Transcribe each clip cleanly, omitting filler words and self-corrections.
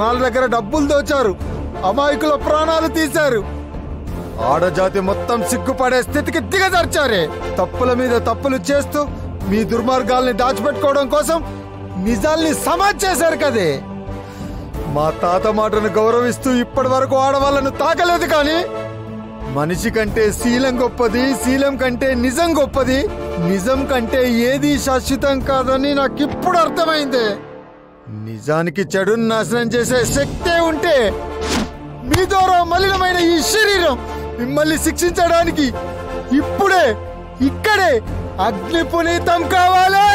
జనాల దగ్గర డబ్బులు దోచారు, అమాయకుల ప్రాణాలు తీశారు. ఆడజాతి మొత్తం సిగ్గుపడే స్థితికి దిగజార్చారే. తప్పుల మీద తప్పులు చేస్తూ మీ దుర్మార్గాల్ని దాచిపెట్టుకోవడం కోసం నిజాల్ని సమాజ్ చేశారు కదే. మా తాత మాటను గౌరవిస్తూ ఇప్పటి వరకు ఆడవాళ్ళను తాకలేదు. కానీ మనిషి కంటే శీలం గొప్పది, శీలం కంటే నిజం గొప్పది, నిజం కంటే ఏది శాశ్వతం కాదని నాకిప్పుడు అర్థమైంది. నిజానికి చెడును నాశనం చేసే శక్తే ఉంటే మీ ద్వారా మలినమైన ఈ శరీరం మిమ్మల్ని శిక్షించడానికి ఇప్పుడే ఇక్కడే అగ్ని పునీతం కావాలి.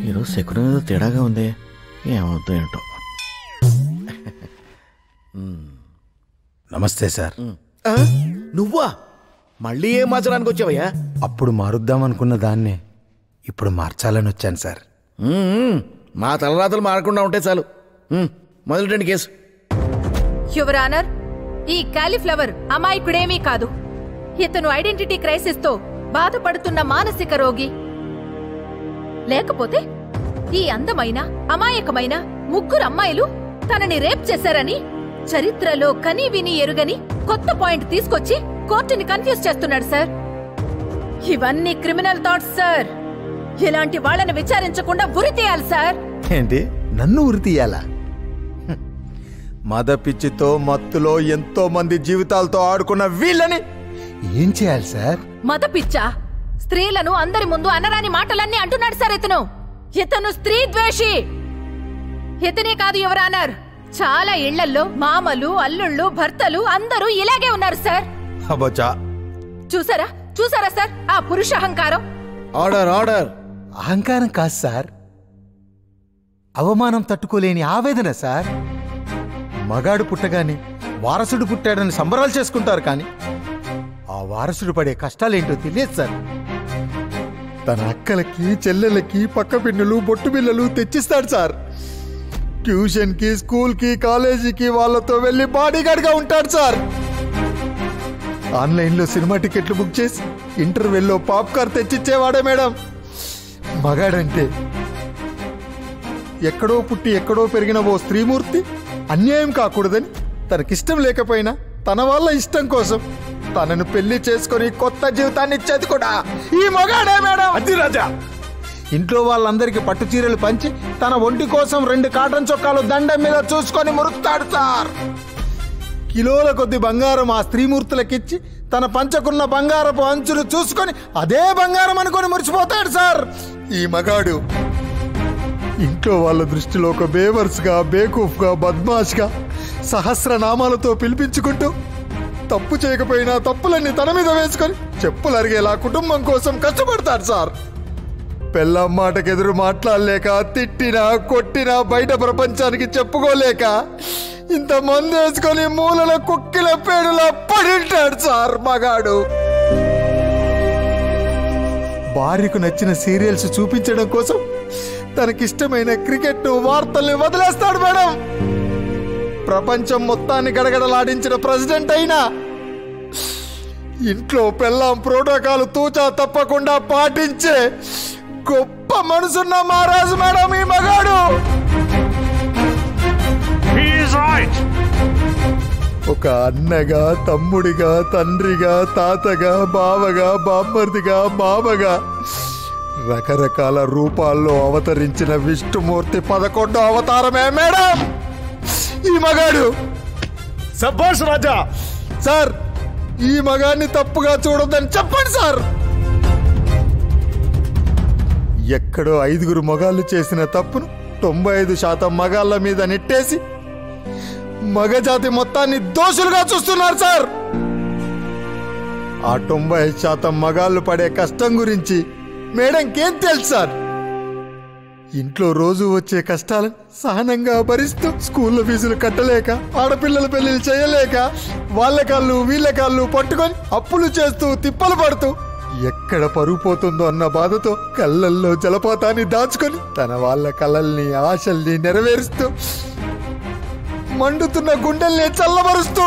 ఈరోజు శకునం ఏదో తేడాగా ఉంది, ఏమవుద్దో ఏంటో. నమస్తే సార్. నువ్వా? మళ్ళీ ఏం మార్చడానికి వచ్చావయ్యా? అప్పుడు మారుద్దామనుకున్న దాన్నే ఇప్పుడు మార్చాలని వచ్చాను సార్. మా తలరాతలు మారకుండా ఉంటే చాలు. మొదలెట్టండి కేసు. యువర్ ఆనర్, ఈ కాలీఫ్లవర్ అమాయకుడేమీ కాదు. ఇతను ఐడెంటిటీ క్రైసిస్ తో బాధపడుతున్న మానసిక రోగి. లేకపోతే ఈ అందమైన అమాయకమైన ముగ్గురు అమ్మాయిలు తనని రేప్ చేశారని చరిత్రలో కనీ విని ఎరుగని కొత్త పాయింట్ తీసుకొచ్చి కోర్టుని కన్ఫ్యూజ్ చేస్తున్నాడు సార్. ఇవన్నీ క్రిమినల్ థాట్స్ సార్. ఇలాంటి వాళ్ళని విచారించకుండా ఉరి తీయాలి సార్. ఏంటి, నన్ను ఉరి తీయాలా? మద పిచ్చితో మత్తులో ఎంతో మంది జీవితాలతో ఆడుకున్న వీళ్ళని ఏం చేయాలి సార్? మత పిచ్చా? స్త్రీలను అందరి ముందు అనరాని మాటలన్నీ అంటున్నాడు సార్ ఇతను. ఇతను స్త్రీ ద్వేషి. ఇతనే కాదు యువర్ ఆనర్, చాలా ఇళ్లల్లో మామలు, అల్లుళ్ళు, భర్తలు అందరూ ఇలాగే ఉన్నారు సార్. చూసారా చూసారా సార్ ఆ పురుష అహంకారం? Order order. అహంకారం కాదు సార్, అవమానం తట్టుకోలేని ఆవేదన సార్. మగాడు పుట్టగానే వారసుడు పుట్టాడని సంబరాలు చేసుకుంటారు, కానీ ఆ వారసుడు పడే కష్టాలేంటో తెలియదు సార్. తన అక్కలకి చెల్లెలకి పక్క పిన్నులు బొట్టు బిళ్ళలు తెచ్చిస్తాడు సార్. ట్యూషన్కి, స్కూల్కి, కాలేజీకి వాళ్ళతో వెళ్ళి బాడీగార్డ్గా ఉంటాడు సార్. ఆన్లైన్లో సినిమా టికెట్లు బుక్ చేసి ఇంటర్వెల్లో పాప్కార్న్ తెచ్చిచ్చేవాడే మేడం మగాడంటే. ఎక్కడో పుట్టి ఎక్కడో పెరిగిన ఓ స్త్రీమూర్తి అన్యాయం కాకూడదని తనకిష్టం లేకపోయినా తన వాళ్ళ ఇష్టం కోసం తనను పెళ్లి చేసుకుని కొత్త జీవితాన్ని ఇచ్చేది కూడా ఈ మగాడే మేడం. అది రాజా. ఇంట్లో వాళ్ళందరికీ పట్టు చీరలు పంచి తన ఒంటి కోసం 2 కాటన్ చొక్కాలు దండం మీద చూసుకొని మురుకుతాడు సార్. కిలోల కొద్ది బంగారం ఆ స్త్రీమూర్తులకిచ్చి తన పంచకున్న బంగారపు అంచులు చూసుకొని అదే బంగారం అనుకొని మురిసిపోతాడు సార్ ఈ మగాడు. ఇంట్లో వాళ్ళ దృష్టిలో ఒక బేవర్స్గా, బేకూఫ్గా, బద్మాష్గా సహస్రనామాలతో పిలిపించుకుంటూ తప్పు చేయకపోయినా తప్పులన్నీ తన మీద వేసుకొని చెప్పులు అరిగేలా కుటుంబం కోసం కష్టపడతాడు సార్. పెళ్ళాం మాటకెదురు మాట్లాడలేక, తిట్టినా కొట్టినా బయట ప్రపంచానికి చెప్పుకోలేక ఇంత మందు వేసుకొని మూలల కుక్కిల పేడులా పడింటాడు సార్ మగాడు. భార్యకు నచ్చిన సీరియల్స్ చూపించడం కోసం తనకిష్టమైన క్రికెట్ వార్తల్ని వదిలేస్తాడు మేడం. ప్రపంచం మొత్తాన్ని గడగడలాడించిన ప్రెసిడెంట్ అయినా ఇంట్లో పెళ్ళాం ప్రోటోకాల్ తూచా తప్పకుండా పాటించే గొప్ప మనసున్న మహారాజు మేడం ఈ మగాడు. ఒక అన్నగా, తమ్ముడిగా, తండ్రిగా, తాతగా, బావగా, బామ్మర్దిగా, మామగా రకరకాల రూపాల్లో అవతరించిన విష్ణుమూర్తి 11వ అవతారమే మేడం ఈ మగాడు. సబ్బాష్ రాజా. సార్, ఈ మగాన్ని తప్పుగా చూడొద్దని చెప్పండి సార్. ఎక్కడో 5 మగాళ్ళు చేసిన తప్పును 95% మగాళ్ళ మీద నెట్టేసి మగజాతి మొత్తాన్ని దోషులుగా చూస్తున్నారు సార్. ఆ 90% మగాళ్ళు పడే కష్టం గురించి మేడంకేం తెలుసు సార్? ఇంట్లో రోజు వచ్చే కష్టాలను సహనంగా భరిస్తూ స్కూల్లో ఫీజులు కట్టలేక, ఆడపిల్లల పెళ్లిళ్ళు చేయలేక, వాళ్ళ కాళ్ళు వీళ్ళ కాళ్ళు పట్టుకొని అప్పులు చేస్తూ తిప్పలు పడుతూ ఎక్కడ పరుగు పోతుందో అన్న బాధతో కళ్ళల్లో జలపాతాన్ని దాచుకొని తన వాళ్ళ కలల్ని ఆశల్ని నెరవేరుస్తూ మండుతున్న గుండెల్ని చల్లబరుస్తూ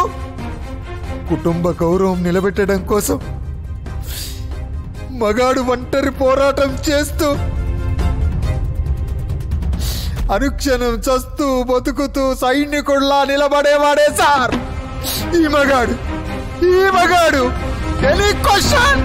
కుటుంబ గౌరవం నిలబెట్టడం కోసం మగాడు ఒంటరి పోరాటం చేస్తూ అనుక్షణం చస్తూ బతుకుతూ సైనికుల్లా నిలబడేవాడే సార్ ఈ మగాడు. ఈ మగాడు. Any question?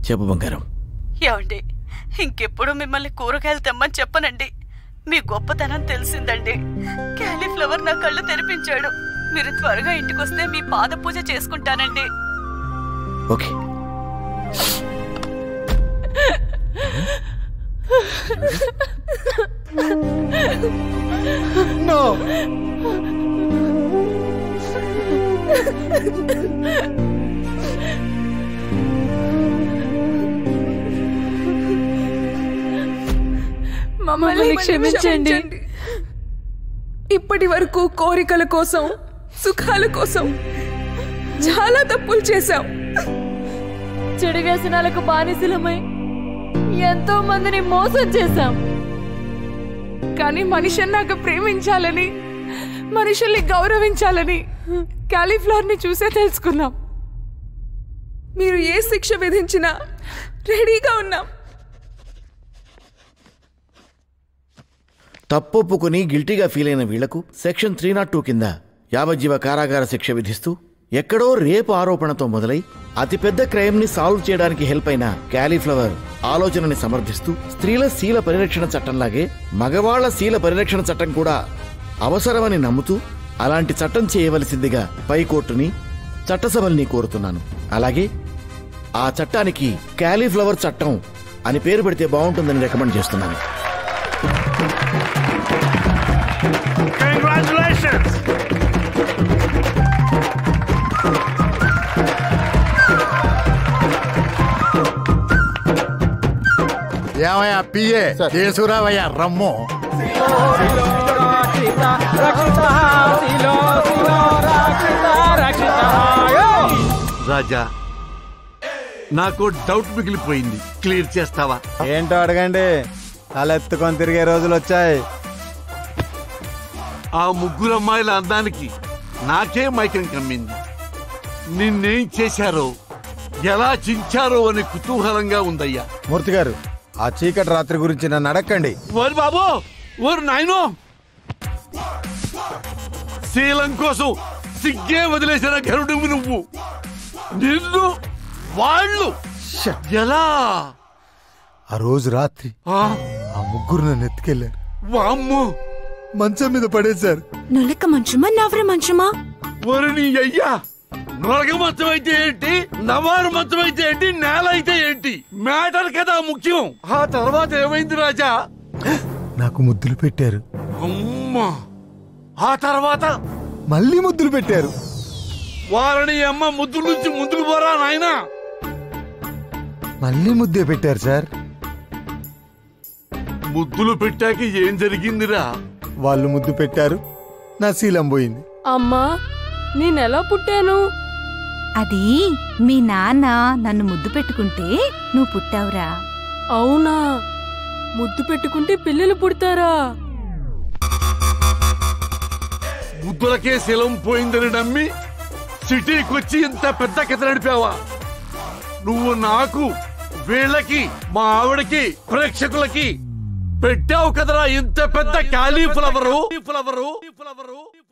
చెప్పు బంగారం. ఏమండి, ఇంకెప్పుడు మిమ్మల్ని కూరగాయలు తెమ్మని చెప్పనండి. మీ గొప్పతనం తెలిసిందండి. క్యాలీఫ్లవర్ నా కళ్ళు తెరిపించాడు. మీరు త్వరగా ఇంటికొస్తే మీ పాద పూజ చేసుకుంటానండి. ఓకే. నో. మమ్మల్ని క్షమించండి. ఇప్పటి వరకు కోరికల కోసం, సుఖాల కోసం చాలా తప్పులు చేశాం. చెడు వ్యసనాలకు బానిసలమై ఎంతో మందిని మోసం చేశాం. కానీ మనిషి నాకు ప్రేమించాలని, మనుషుల్ని గౌరవించాలని క్యాలీఫ్లవర్ని చూసే తెలుసుకున్నాం. మీరు ఏ శిక్ష విధించినా రెడీగా ఉన్నాం. తప్పొప్పుకుని గిల్టీగా ఫీల్ అయిన వీళ్లకు సెక్షన్ 302 కింద యావజ్జీవ కారాగార శిక్ష విధిస్తూ ఎక్కడో రేపు ఆరోపణతో మొదలై అతిపెద్ద క్రైమ్ ని సాల్వ్ చేయడానికి హెల్ప్ అయిన క్యాలీఫ్లవర్ ఆలోచనని సమర్థిస్తూ స్త్రీల శీల పరిరక్షణ చట్టంలాగే మగవాళ్ల శీల పరిరక్షణ చట్టం కూడా అవసరమని నమ్ముతూ అలాంటి చట్టం చేయవలసిందిగా పైకోర్టుని, చట్టసభల్ని కోరుతున్నాను. అలాగే ఆ చట్టానికి క్యాలీఫ్లవర్ చట్టం అని పేరు పెడితే బాగుంటుందని రికమెండ్ చేస్తున్నాను. కంగ్రాచులేషన్స్. ఏమయ్యా పిఏ చేసుకురావయ్యా రమ్ము. రాజా, నాకు డౌట్ మిగిలిపోయింది, క్లియర్ చేస్తావా? ఏంటో అడగండి. తలెత్తుకొని తిరిగే రోజులు వచ్చాయి. ఆ 3 అమ్మాయిల అందానికి నాకే మైకం కమ్మింది. నిన్నేం చేశారో, ఎలా చించారో అని కుతూహలంగా ఉందయ్యా. మూర్తి గారు, ఆ చీకటి రాత్రి గురించి నన్ను అడగండి. ఓరి బాబు, ఓరు నాయనో, శీలం కోసం సిగ్గే వదిలేసిన గరుడు నువ్వు. నిన్ను వాళ్ళు ఎలా? ఆ రోజు రాత్రి ఆ 3 నన్ను ఎత్తుకెళ్ళారు. వామ్మో, మంచం మీద పడేశారు. నొలక మంచమా, నవర మంచమా? ఓరి నీ అయ్యా, నొరగ మంచం అయితే ఏంటి, నవారు మంచం అయితే ఏంటి, నేల అయితే ఏంటి, మ్యాటర్ కదా ముఖ్యం. ఆ తర్వాత ఏమైంది రాజా? నాకు ముద్దులు పెట్టారు. అమ్మా, ఆ తర్వాత మళ్ళీ ముద్దులు పెట్టారు. వారిని అమ్మ ముద్దు నుంచి ముందుకు పోరా నాయనా. మళ్ళీ ముద్దే పెట్టారు సార్. ముద్దులు పెట్టాక ఏం జరిగిందిరా? వాళ్ళు ముద్దు పెట్టారు, నా శీలం పోయింది. అమ్మా నేనెలా పుట్టాను? అది మీ నాన్న నన్ను ముద్దు పెట్టుకుంటే నువ్వు పుట్టావురా. అవునా? ముద్దు పెట్టుకుంటే పిల్లలు పుడతారా? ముద్దులకే శిలం పోయిందని నమ్మి సిటీకి వచ్చి ఇంత పెద్ద కథ నడిపావా? నువ్వు నాకు, వీళ్ళకి, మా ఆవిడకి, ప్రేక్షకులకి పెట్టావు కదరా ఇంత పెద్ద క్యాలీఫ్లవరు.